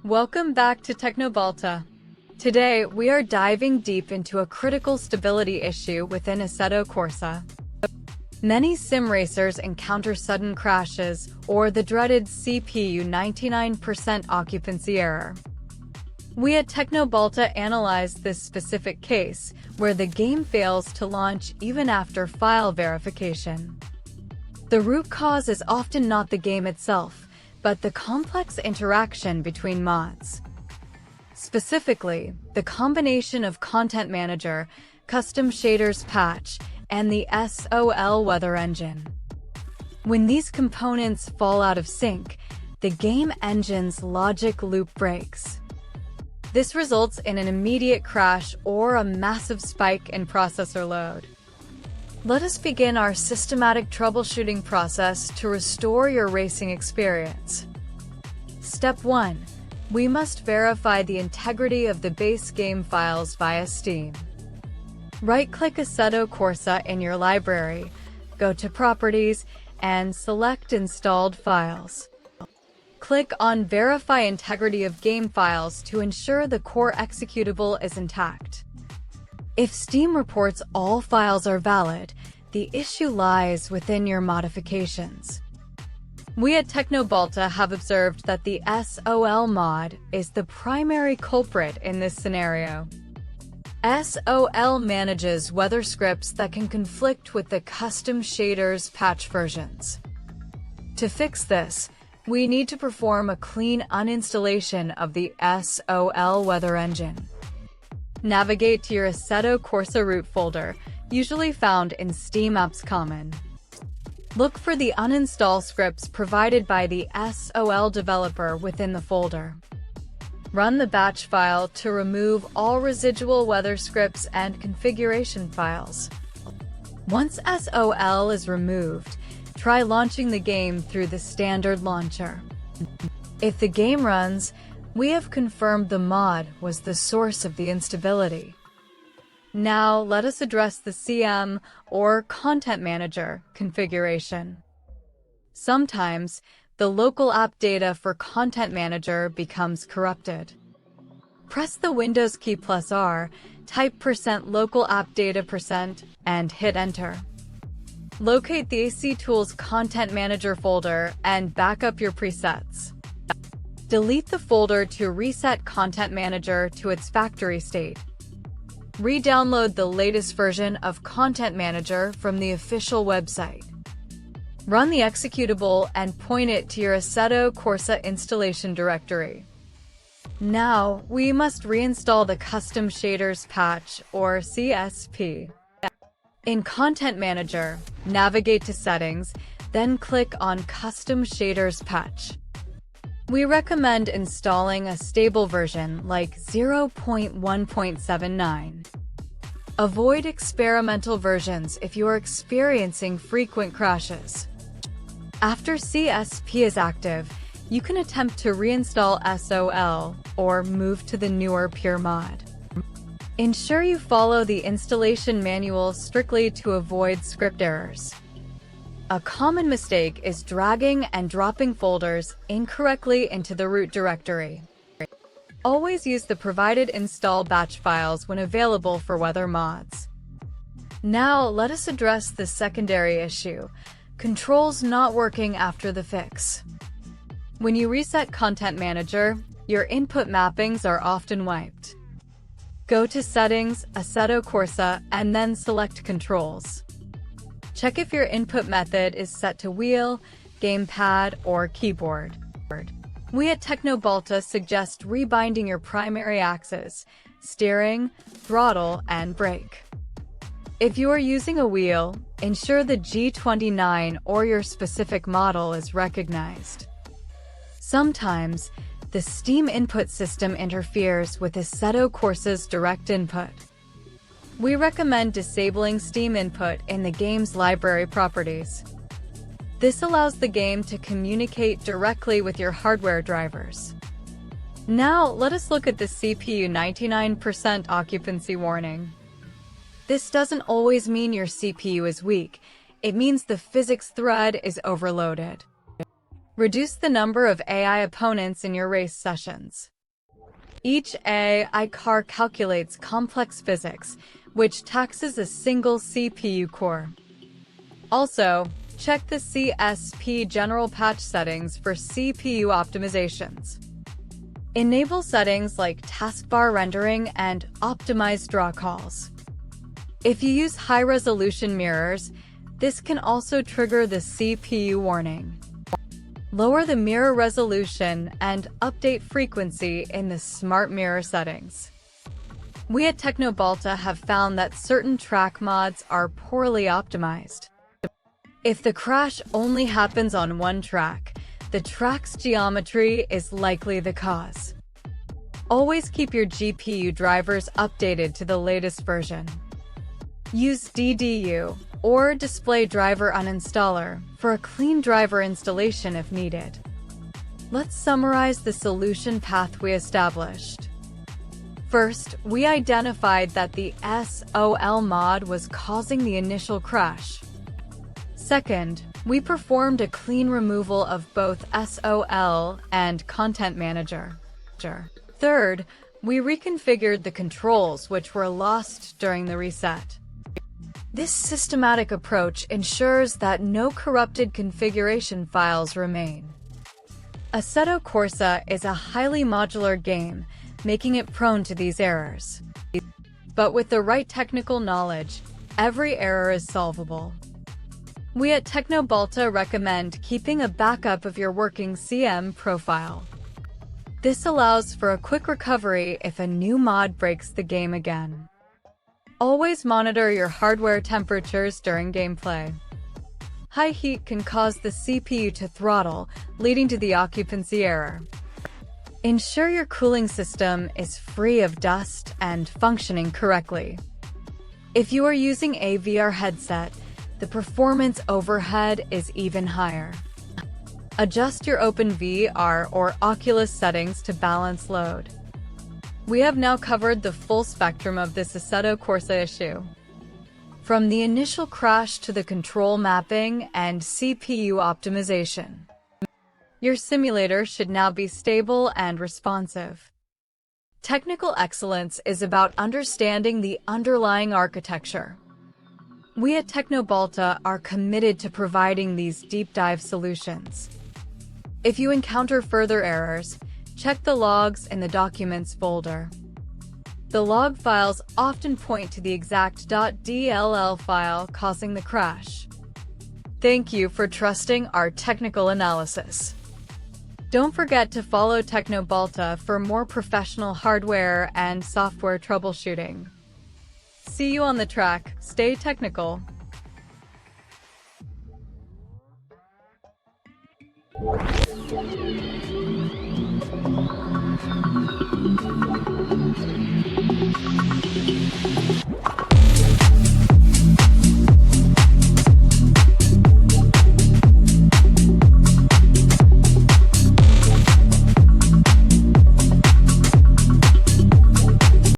Welcome back to Teknobalta. Today, we are diving deep into a critical stability issue within Assetto Corsa. Many sim racers encounter sudden crashes or the dreaded CPU 99% occupancy error. We at Teknobalta analyzed this specific case, where the game fails to launch even after file verification. The root cause is often not the game itself, but the complex interaction between mods. Specifically, the combination of Content Manager, custom shaders patch, and the SOL weather engine. When these components fall out of sync, the game engine's logic loop breaks. This results in an immediate crash or a massive spike in processor load. Let us begin our systematic troubleshooting process to restore your racing experience. Step 1. We must verify the integrity of the base game files via Steam. Right-click Assetto Corsa in your library, go to Properties, and select Installed Files. Click on Verify Integrity of Game Files to ensure the core executable is intact. If Steam reports all files are valid, the issue lies within your modifications. We at Teknobalta have observed that the SOL mod is the primary culprit in this scenario. SOL manages weather scripts that can conflict with the custom shaders patch versions. To fix this, we need to perform a clean uninstallation of the SOL weather engine. Navigate to your Assetto Corsa root folder, usually found in Steam Apps Common. Look for the uninstall scripts provided by the SOL developer within the folder. Run the batch file to remove all residual weather scripts and configuration files. Once SOL is removed, try launching the game through the standard launcher. If the game runs, we have confirmed the mod was the source of the instability. Now let us address the CM or Content Manager configuration. Sometimes, the local app data for Content Manager becomes corrupted. Press the Windows key +R, type %local app data %, and hit enter. Locate the AC Tools Content Manager folder and back up your presets. Delete the folder to reset Content Manager to its factory state. Re-download the latest version of Content Manager from the official website. Run the executable and point it to your Assetto Corsa installation directory. Now, we must reinstall the Custom Shaders Patch, or CSP. In Content Manager, navigate to Settings, then click on Custom Shaders Patch. We recommend installing a stable version like 0.1.79. Avoid experimental versions if you are experiencing frequent crashes. After CSP is active, you can attempt to reinstall SOL or move to the newer Pure mod. Ensure you follow the installation manual strictly to avoid script errors. A common mistake is dragging and dropping folders incorrectly into the root directory. Always use the provided install batch files when available for weather mods. Now let us address the secondary issue, controls not working after the fix. When you reset Content Manager, your input mappings are often wiped. Go to Settings, Assetto Corsa, and then select Controls. Check if your input method is set to wheel, gamepad, or keyboard. We at Teknobalta suggest rebinding your primary axes, steering, throttle, and brake. If you are using a wheel, ensure the G29 or your specific model is recognized. Sometimes, the Steam input system interferes with Assetto Corsa's direct input. We recommend disabling Steam input in the game's library properties. This allows the game to communicate directly with your hardware drivers. Now, let us look at the CPU 99% occupancy warning. This doesn't always mean your CPU is weak. It means the physics thread is overloaded. Reduce the number of AI opponents in your race sessions. Each AI car calculates complex physics, which taxes a single CPU core. Also, check the CSP General Patch settings for CPU optimizations. Enable settings like taskbar rendering and optimized draw calls. If you use high-resolution mirrors, this can also trigger the CPU warning. Lower the mirror resolution and update frequency in the Smart Mirror settings. We at Teknobalta have found that certain track mods are poorly optimized. If the crash only happens on one track, the track's geometry is likely the cause. Always keep your GPU drivers updated to the latest version. Use DDU or Display Driver Uninstaller for a clean driver installation if needed. Let's summarize the solution path we established. First, we identified that the SOL mod was causing the initial crash. Second, we performed a clean removal of both SOL and Content Manager. Third, we reconfigured the controls which were lost during the reset. This systematic approach ensures that no corrupted configuration files remain. Assetto Corsa is a highly modular game, making it prone to these errors. But with the right technical knowledge, every error is solvable. We at Teknobalta recommend keeping a backup of your working CM profile. This allows for a quick recovery if a new mod breaks the game again. Always monitor your hardware temperatures during gameplay. High heat can cause the CPU to throttle, leading to the occupancy error. Ensure your cooling system is free of dust and functioning correctly. If you are using a VR headset, the performance overhead is even higher. Adjust your OpenVR or Oculus settings to balance load. We have now covered the full spectrum of this Assetto Corsa issue. From the initial crash to the control mapping and CPU optimization. Your simulator should now be stable and responsive. Technical excellence is about understanding the underlying architecture. We at Teknobalta are committed to providing these deep dive solutions. If you encounter further errors, check the logs in the Documents folder. The log files often point to the exact .dll file causing the crash. Thank you for trusting our technical analysis. Don't forget to follow Teknobalta for more professional hardware and software troubleshooting. See you on the track. Stay technical.